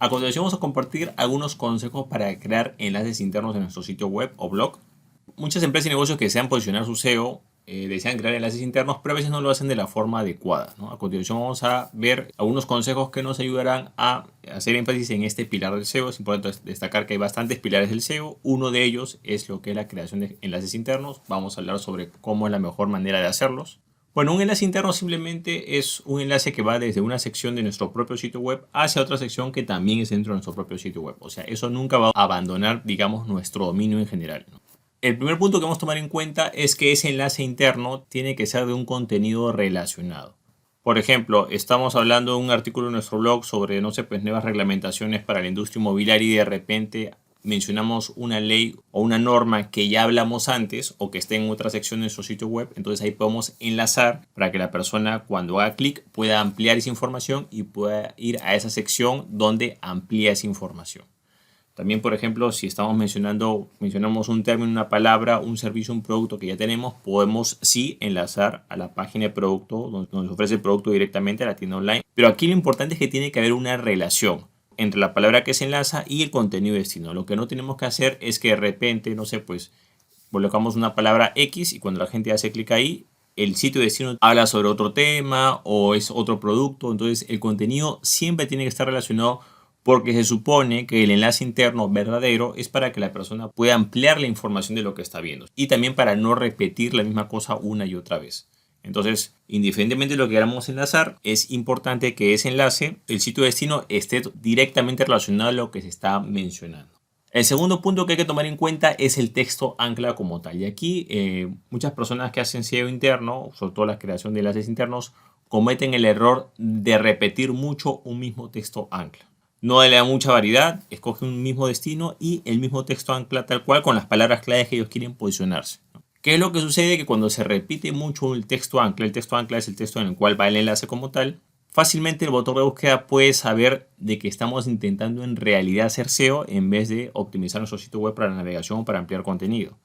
A continuación vamos a compartir algunos consejos para crear enlaces internos en nuestro sitio web o blog. Muchas empresas y negocios que desean posicionar su SEO desean crear enlaces internos, pero a veces no lo hacen de la forma adecuada, ¿no? A continuación vamos a ver algunos consejos que nos ayudarán a hacer énfasis en este pilar del SEO. Es importante destacar que hay bastantes pilares del SEO. Uno de ellos es lo que es la creación de enlaces internos. Vamos a hablar sobre cómo es la mejor manera de hacerlos. Bueno, un enlace interno simplemente es un enlace que va desde una sección de nuestro propio sitio web hacia otra sección que también es dentro de nuestro propio sitio web. O sea, eso nunca va a abandonar, digamos, nuestro dominio en general, ¿no? El primer punto que vamos a tomar en cuenta es que ese enlace interno tiene que ser de un contenido relacionado. Por ejemplo, estamos hablando de un artículo en nuestro blog sobre, no sé, pues nuevas reglamentaciones para la industria inmobiliaria y de repente mencionamos una ley o una norma que ya hablamos antes o que esté en otra sección de nuestro sitio web. Entonces ahí podemos enlazar para que la persona cuando haga clic pueda ampliar esa información y pueda ir a esa sección donde amplía esa información. También, por ejemplo, si estamos mencionamos un término, una palabra, un servicio, un producto que ya tenemos, podemos sí enlazar a la página de producto donde nos ofrece el producto directamente a la tienda online. Pero aquí lo importante es que tiene que haber una relación entre la palabra que se enlaza y el contenido de destino. Lo que no tenemos que hacer es que de repente, no sé, pues colocamos una palabra X y cuando la gente hace clic ahí, el sitio de destino habla sobre otro tema o es otro producto. Entonces el contenido siempre tiene que estar relacionado, porque se supone que el enlace interno verdadero es para que la persona pueda ampliar la información de lo que está viendo y también para no repetir la misma cosa una y otra vez. Entonces, independientemente de lo que queramos enlazar, es importante que ese enlace, el sitio de destino, esté directamente relacionado a lo que se está mencionando. El segundo punto que hay que tomar en cuenta es el texto ancla como tal. Y aquí muchas personas que hacen SEO interno, sobre todo la creación de enlaces internos, cometen el error de repetir mucho un mismo texto ancla. No le da mucha variedad, escoge un mismo destino y el mismo texto ancla tal cual con las palabras claves que ellos quieren posicionarse. ¿Qué es lo que sucede? Que cuando se repite mucho el texto ancla es el texto en el cual va el enlace como tal, fácilmente el motor de búsqueda puede saber de que estamos intentando en realidad hacer SEO en vez de optimizar nuestro sitio web para la navegación o para ampliar contenido.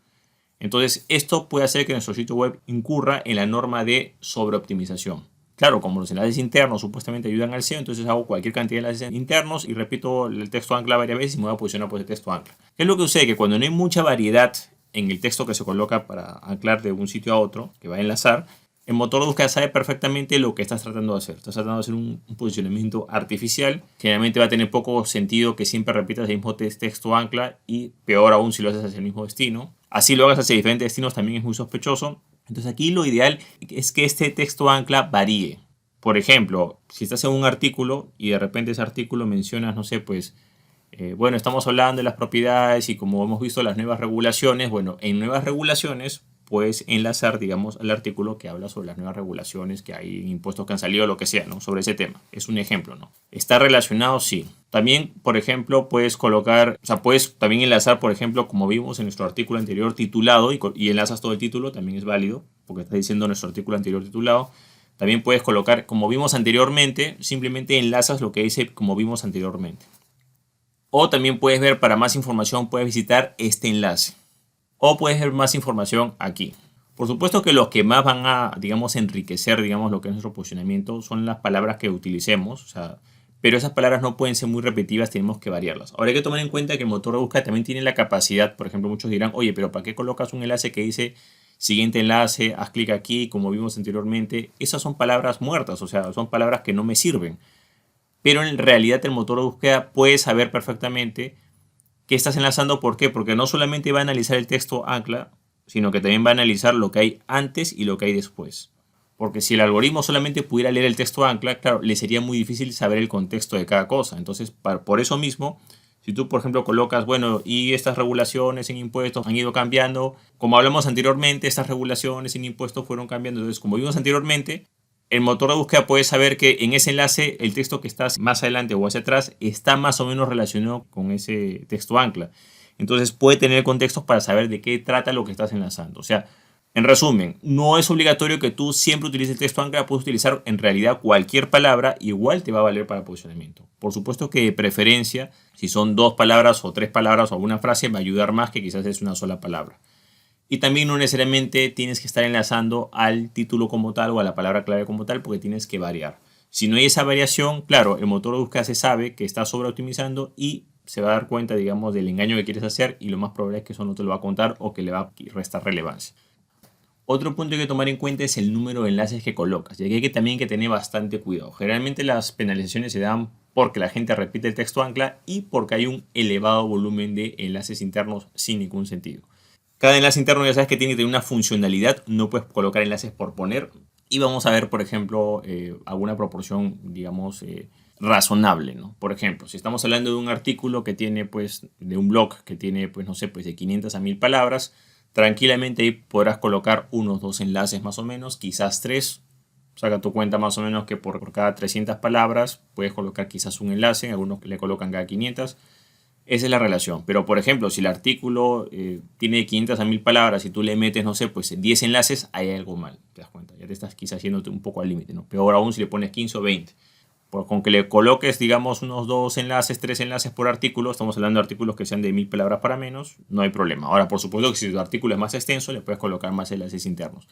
Entonces, esto puede hacer que nuestro sitio web incurra en la norma de sobreoptimización. Claro, como los enlaces internos supuestamente ayudan al SEO, entonces hago cualquier cantidad de enlaces internos y repito el texto ancla varias veces y me voy a posicionar por ese texto ancla. ¿Qué es lo que sucede? Que cuando no hay mucha variedad en el texto que se coloca para anclar de un sitio a otro, que va a enlazar, el motor de búsqueda sabe perfectamente lo que estás tratando de hacer. Estás tratando de hacer un posicionamiento artificial. Generalmente va a tener poco sentido que siempre repitas el mismo texto ancla y peor aún si lo haces hacia el mismo destino. Así lo hagas hacia diferentes destinos también es muy sospechoso. Entonces aquí lo ideal es que este texto ancla varíe. Por ejemplo, si estás en un artículo y de repente ese artículo mencionas, no sé, pues, bueno, estamos hablando de las propiedades y como hemos visto las nuevas regulaciones, bueno, en nuevas regulaciones puedes enlazar, digamos, al artículo que habla sobre las nuevas regulaciones que hay, impuestos que han salido, lo que sea, ¿no? Sobre ese tema. Es un ejemplo, ¿no? ¿Está relacionado? Sí. También, por ejemplo, puedes colocar, o sea, puedes también enlazar, por ejemplo, como vimos en nuestro artículo anterior titulado y enlazas todo el título, también es válido, porque está diciendo nuestro artículo anterior titulado. También puedes colocar, como vimos anteriormente, simplemente enlazas lo que dice como vimos anteriormente. O también puedes ver, para más información, puedes visitar este enlace. O puedes ver más información aquí. Por supuesto que los que más van a, digamos, enriquecer, digamos, lo que es nuestro posicionamiento son las palabras que utilicemos, o sea, pero esas palabras no pueden ser muy repetitivas, tenemos que variarlas. Ahora hay que tomar en cuenta que el motor de búsqueda también tiene la capacidad, por ejemplo, muchos dirán, oye, pero ¿para qué colocas un enlace que dice siguiente enlace, haz clic aquí, como vimos anteriormente? Esas son palabras muertas, o sea, son palabras que no me sirven. Pero en realidad el motor de búsqueda puede saber perfectamente qué estás enlazando. ¿Por qué? Porque no solamente va a analizar el texto ancla, sino que también va a analizar lo que hay antes y lo que hay después. Porque si el algoritmo solamente pudiera leer el texto ancla, claro, le sería muy difícil saber el contexto de cada cosa. Entonces, por eso mismo, si tú, por ejemplo, colocas, bueno, y estas regulaciones en impuestos han ido cambiando, como hablamos anteriormente, estas regulaciones en impuestos fueron cambiando. Entonces, como vimos anteriormente, el motor de búsqueda puede saber que en ese enlace el texto que está más adelante o hacia atrás está más o menos relacionado con ese texto ancla. Entonces puede tener contextos para saber de qué trata lo que estás enlazando. O sea, en resumen, no es obligatorio que tú siempre utilices el texto ancla. Puedes utilizar en realidad cualquier palabra, igual te va a valer para posicionamiento. Por supuesto que de preferencia, si son 2 palabras o 3 palabras o alguna frase, va a ayudar más que quizás es una sola palabra. Y también no necesariamente tienes que estar enlazando al título como tal o a la palabra clave como tal, porque tienes que variar. Si no hay esa variación, claro, el motor de búsqueda se sabe que está sobreoptimizando y se va a dar cuenta, digamos, del engaño que quieres hacer y lo más probable es que eso no te lo va a contar o que le va a restar relevancia. Otro punto que hay que tomar en cuenta es el número de enlaces que colocas. Y aquí hay que también que tener bastante cuidado. Generalmente las penalizaciones se dan porque la gente repite el texto ancla y porque hay un elevado volumen de enlaces internos sin ningún sentido. Cada enlace interno ya sabes que tiene que tener una funcionalidad. No puedes colocar enlaces por poner. Y vamos a ver, por ejemplo, alguna proporción, digamos, razonable, ¿no? Por ejemplo, si estamos hablando de un artículo que tiene, pues, de un blog que tiene, pues, no sé, pues de 500 a 1000 palabras, tranquilamente ahí podrás colocar unos 2 enlaces más o menos, quizás 3. Saca tu cuenta más o menos que por cada 300 palabras puedes colocar quizás un enlace, algunos le colocan cada 500. Esa es la relación. Pero, por ejemplo, si el artículo tiene de 500 a 1000 palabras y tú le metes, no sé, pues 10 enlaces, hay algo mal, te das cuenta. Ya te estás quizás yéndote un poco al límite, ¿no? Peor aún si le pones 15 o 20. Con que le coloques, digamos, unos 2 enlaces, 3 enlaces por artículo, estamos hablando de artículos que sean de 1000 palabras para menos, no hay problema. Ahora, por supuesto que si tu artículo es más extenso, le puedes colocar más enlaces internos.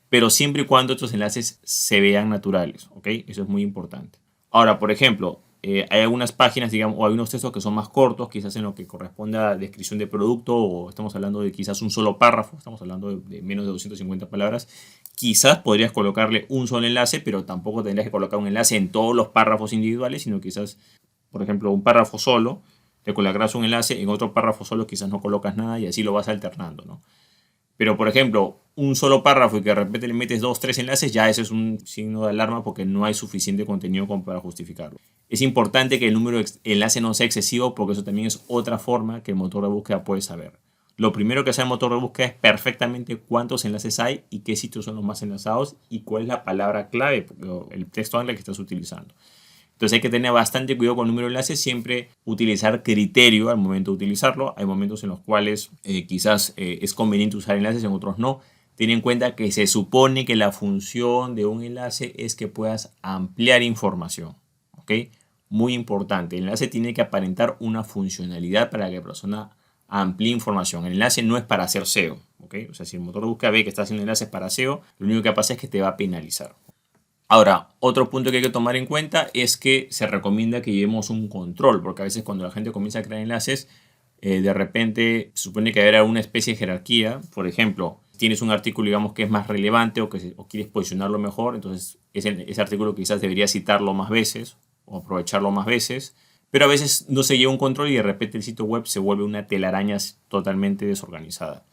Pero siempre y cuando estos enlaces se vean naturales, ¿ok? Eso es muy importante. Ahora, por ejemplo, hay algunas páginas, digamos, o hay unos textos que son más cortos, quizás en lo que corresponde a descripción de producto, o estamos hablando de quizás un solo párrafo, estamos hablando de menos de 250 palabras. Quizás podrías colocarle un solo enlace, pero tampoco tendrías que colocar un enlace en todos los párrafos individuales, sino quizás, por ejemplo, un párrafo solo, le colocarás un enlace, en otro párrafo solo quizás no colocas nada y así lo vas alternando, ¿no? Pero, por ejemplo, un solo párrafo y que de repente le metes 2, 3 enlaces, ya eso es un signo de alarma porque no hay suficiente contenido como para justificarlo. Es importante que el número de enlaces no sea excesivo porque eso también es otra forma que el motor de búsqueda puede saber. Lo primero que hace el motor de búsqueda es perfectamente cuántos enlaces hay y qué sitios son los más enlazados y cuál es la palabra clave, el texto ancla que estás utilizando. Entonces hay que tener bastante cuidado con el número de enlaces, siempre utilizar criterio al momento de utilizarlo. Hay momentos en los cuales quizás es conveniente usar enlaces, en otros no. Ten en cuenta que se supone que la función de un enlace es que puedas ampliar información. ¿Ok? Muy importante. El enlace tiene que aparentar una funcionalidad para que la persona amplíe información. El enlace no es para hacer SEO. ¿Ok? O sea, si el motor de búsqueda ve que está haciendo enlaces para SEO, lo único que pasa es que te va a penalizar. Ahora, otro punto que hay que tomar en cuenta es que se recomienda que llevemos un control, porque a veces cuando la gente comienza a crear enlaces, de repente se supone que habrá una especie de jerarquía. Por ejemplo, tienes un artículo, digamos, que es más relevante o quieres posicionarlo mejor, entonces ese artículo quizás debería citarlo más veces o aprovecharlo más veces, pero a veces no se lleva un control y de repente el sitio web se vuelve una telaraña totalmente desorganizada.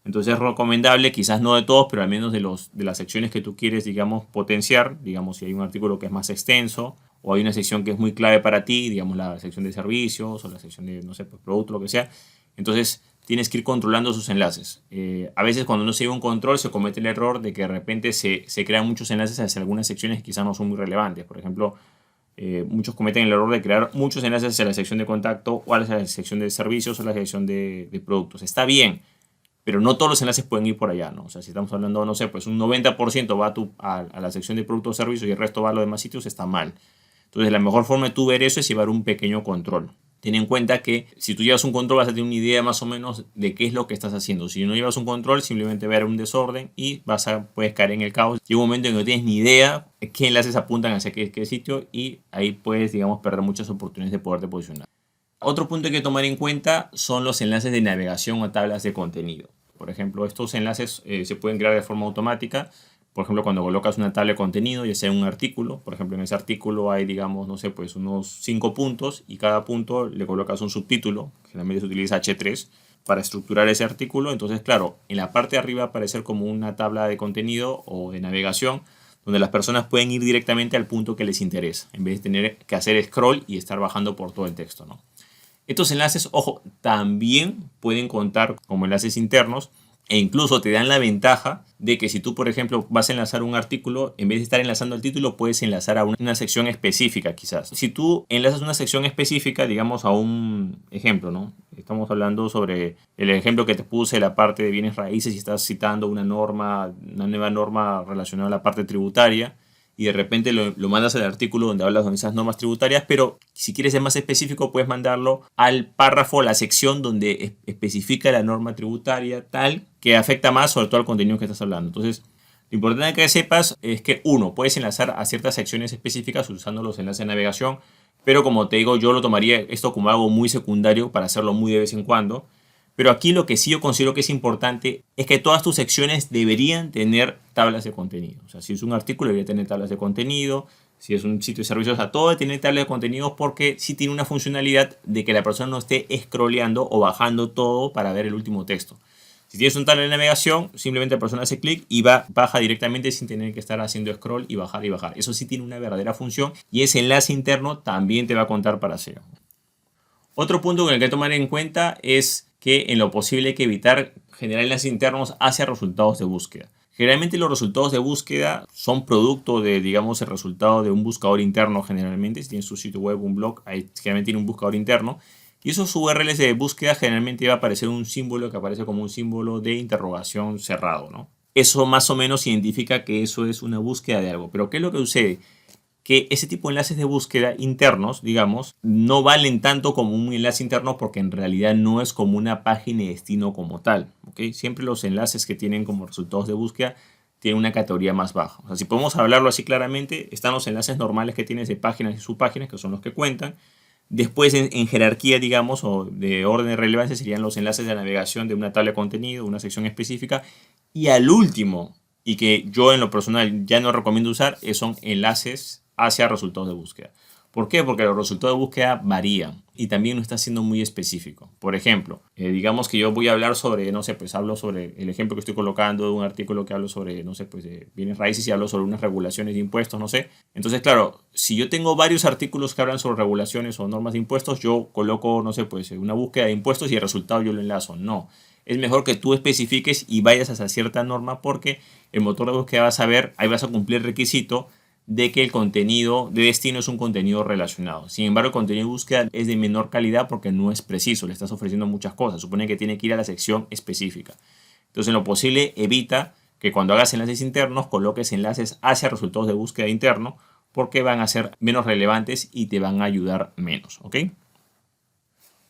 Entonces es recomendable, quizás no de todos, pero al menos de las secciones que tú quieres, digamos, potenciar. Digamos, si hay un artículo que es más extenso o hay una sección que es muy clave para ti, digamos, la sección de servicios o la sección de, no sé, pues, producto, lo que sea. Entonces tienes que ir controlando sus enlaces. A veces cuando no se lleva un control se comete el error de que de repente se crean muchos enlaces hacia algunas secciones que quizás no son muy relevantes. Por ejemplo, muchos cometen el error de crear muchos enlaces hacia la sección de contacto o hacia la sección de servicios o la sección de productos. Está bien, pero no todos los enlaces pueden ir por allá, ¿no? O sea, si estamos hablando, no sé, pues un 90% va a la sección de productos o servicios y el resto va a los demás sitios, está mal. Entonces, la mejor forma de tú ver eso es llevar un pequeño control. Ten en cuenta que si tú llevas un control vas a tener una idea más o menos de qué es lo que estás haciendo. Si no llevas un control, simplemente va a haber un desorden y puedes caer en el caos. Llega un momento en que no tienes ni idea qué enlaces apuntan hacia qué sitio y ahí puedes, digamos, perder muchas oportunidades de poderte posicionar. Otro punto que hay que tomar en cuenta son los enlaces de navegación o tablas de contenido. Por ejemplo, estos enlaces se pueden crear de forma automática. Por ejemplo, cuando colocas una tabla de contenido, ya sea un artículo, por ejemplo, en ese artículo hay, digamos, no sé, pues unos 5 puntos y cada punto le colocas un subtítulo. Generalmente se utiliza H3 para estructurar ese artículo. Entonces, claro, en la parte de arriba va a aparecer como una tabla de contenido o de navegación donde las personas pueden ir directamente al punto que les interesa, en vez de tener que hacer scroll y estar bajando por todo el texto, ¿no? Estos enlaces, ojo, también pueden contar como enlaces internos e incluso te dan la ventaja de que si tú, por ejemplo, vas a enlazar un artículo, en vez de estar enlazando el título, puedes enlazar a una sección específica quizás. Si tú enlazas una sección específica, digamos a un ejemplo, ¿no? Estamos hablando sobre el ejemplo que te puse, la parte de bienes raíces, y estás citando una norma, una nueva norma relacionada a la parte tributaria, y de repente lo mandas al artículo donde hablas de esas normas tributarias, pero si quieres ser más específico puedes mandarlo al párrafo, la sección donde especifica la norma tributaria tal que afecta más sobre todo al contenido que estás hablando. Entonces Lo importante que sepas es que, uno, puedes enlazar a ciertas secciones específicas usando los enlaces de navegación, pero como te digo, yo lo tomaría esto como algo muy secundario para hacerlo muy de vez en cuando. Pero aquí lo que sí yo considero que es importante es que todas tus secciones deberían tener tablas de contenido. O sea, si es un artículo, debería tener tablas de contenido. Si es un sitio de servicios, o sea, todo debe tener tablas de contenido porque sí tiene una funcionalidad de que la persona no esté scrolleando o bajando todo para ver el último texto. Si tienes un tabla de navegación, simplemente la persona hace clic y baja directamente sin tener que estar haciendo scroll y bajar y bajar. Eso sí tiene una verdadera función y ese enlace interno también te va a contar para SEO. Otro punto que hay que tomar en cuenta es que en lo posible hay que evitar generar enlaces internos hacia resultados de búsqueda. Generalmente los resultados de búsqueda son producto de, digamos, el resultado de un buscador interno generalmente. Si tienes tu sitio web, un blog, ahí generalmente tiene un buscador interno. Y esos URLs de búsqueda generalmente va a aparecer un símbolo que aparece como un símbolo de interrogación cerrado, ¿no? Eso más o menos identifica que eso es una búsqueda de algo. Pero ¿qué es lo que sucede? Que ese tipo de enlaces de búsqueda internos, digamos, no valen tanto como un enlace interno porque en realidad no es como una página de destino como tal, ¿ok? Siempre los enlaces que tienen como resultados de búsqueda tienen una categoría más baja. O sea, si podemos hablarlo así claramente, están los enlaces normales que tienes de páginas y subpáginas, que son los que cuentan. Después, en jerarquía, digamos, o de orden de relevancia, serían los enlaces de navegación de una tabla de contenido, una sección específica. Y al último, y que yo en lo personal ya no recomiendo usar, son enlaces hacia resultados de búsqueda. ¿Por qué? Porque los resultados de búsqueda varían y también no está siendo muy específico. Por ejemplo, digamos que yo voy a hablar sobre, no sé, pues hablo sobre el ejemplo que estoy colocando de un artículo que hablo sobre, no sé, pues bienes raíces y hablo sobre unas regulaciones de impuestos, no sé. Entonces, claro, si yo tengo varios artículos que hablan sobre regulaciones o normas de impuestos, yo coloco, no sé, pues una búsqueda de impuestos y el resultado yo lo enlazo. No. Es mejor que tú especifiques y vayas hacia cierta norma porque el motor de búsqueda va a saber, ahí vas a cumplir el requisito de que el contenido de destino es un contenido relacionado. Sin embargo, el contenido de búsqueda es de menor calidad porque no es preciso, le estás ofreciendo muchas cosas. Supone que tiene que ir a la sección específica. Entonces, en lo posible, evita que cuando hagas enlaces internos coloques enlaces hacia resultados de búsqueda interno porque van a ser menos relevantes y te van a ayudar menos, ¿ok?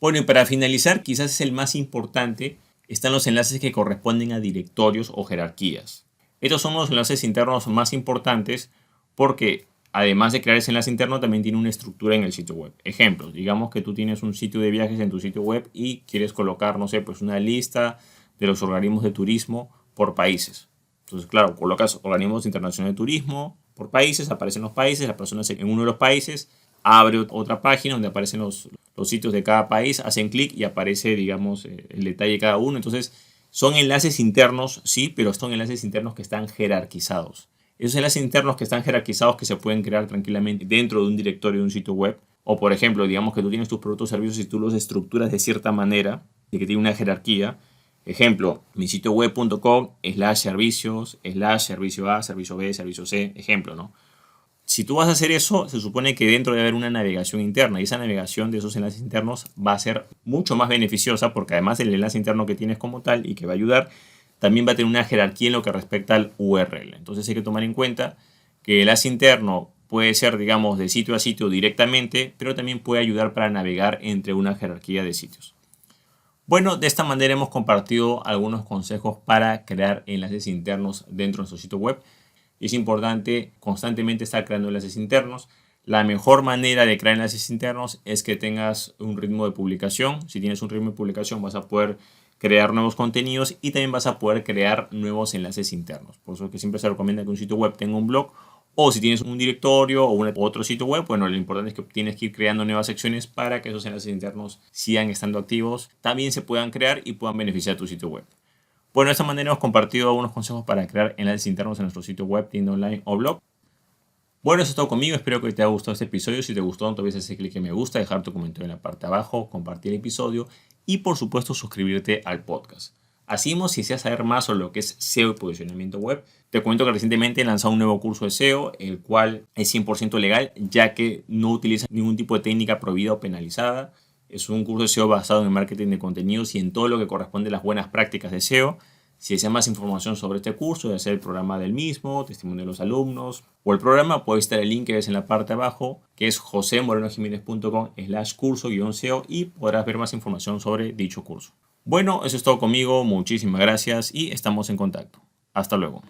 Bueno, y para finalizar, quizás es el más importante, están los enlaces que corresponden a directorios o jerarquías. Estos son los enlaces internos más importantes porque además de crear ese enlace interno también tiene una estructura en el sitio web. Ejemplos, digamos que tú tienes un sitio de viajes en tu sitio web y quieres colocar, no sé, pues una lista de los organismos de turismo por países. Entonces, claro, colocas organismos internacionales de turismo por países, aparecen los países, la persona en uno de los países abre otra página donde aparecen los sitios de cada país, hacen clic y aparece, digamos, el detalle de cada uno. Entonces, son enlaces internos, sí, pero son enlaces internos que están jerarquizados. Esos enlaces internos que están jerarquizados que se pueden crear tranquilamente dentro de un directorio de un sitio web. O, por ejemplo, digamos que tú tienes tus productos o servicios y tú los estructuras de cierta manera, de que tiene una jerarquía. Ejemplo, mi sitio web.com /servicios, /servicio A, servicio B, servicio C, ejemplo, ¿no? Si tú vas a hacer eso, se supone que dentro debe haber una navegación interna y esa navegación de esos enlaces internos va a ser mucho más beneficiosa porque además del enlace interno que tienes como tal y que va a ayudar, también va a tener una jerarquía en lo que respecta al URL. Entonces hay que tomar en cuenta que el enlace interno puede ser, digamos, de sitio a sitio directamente, pero también puede ayudar para navegar entre una jerarquía de sitios. Bueno, de esta manera hemos compartido algunos consejos para crear enlaces internos dentro de nuestro sitio web. Es importante constantemente estar creando enlaces internos. La mejor manera de crear enlaces internos es que tengas un ritmo de publicación. Si tienes un ritmo de publicación vas a poder crear nuevos contenidos y también vas a poder crear nuevos enlaces internos. Por eso que siempre se recomienda que un sitio web tenga un blog o si tienes un directorio o otro sitio web, bueno, lo importante es que tienes que ir creando nuevas secciones para que esos enlaces internos sigan estando activos, también se puedan crear y puedan beneficiar a tu sitio web. Bueno, de esta manera hemos compartido algunos consejos para crear enlaces internos en nuestro sitio web, tienda online o blog. Bueno, eso es todo conmigo. Espero que te haya gustado este episodio. Si te gustó, no te olvides hacer clic en me gusta, dejar tu comentario en la parte de abajo, compartir el episodio y, por supuesto, suscribirte al podcast. Asimismo, si deseas saber más sobre lo que es SEO y posicionamiento web, te cuento que recientemente he lanzado un nuevo curso de SEO, el cual es 100% legal, ya que no utiliza ningún tipo de técnica prohibida o penalizada. Es un curso de SEO basado en el marketing de contenidos y en todo lo que corresponde a las buenas prácticas de SEO. Si deseas más información sobre este curso, ya sea el programa del mismo, testimonio de los alumnos o el programa, puedes estar el link que ves en la parte de abajo, que es josemorenojimenez.com/curso-SEO y podrás ver más información sobre dicho curso. Bueno, eso es todo conmigo. Muchísimas gracias y estamos en contacto. Hasta luego.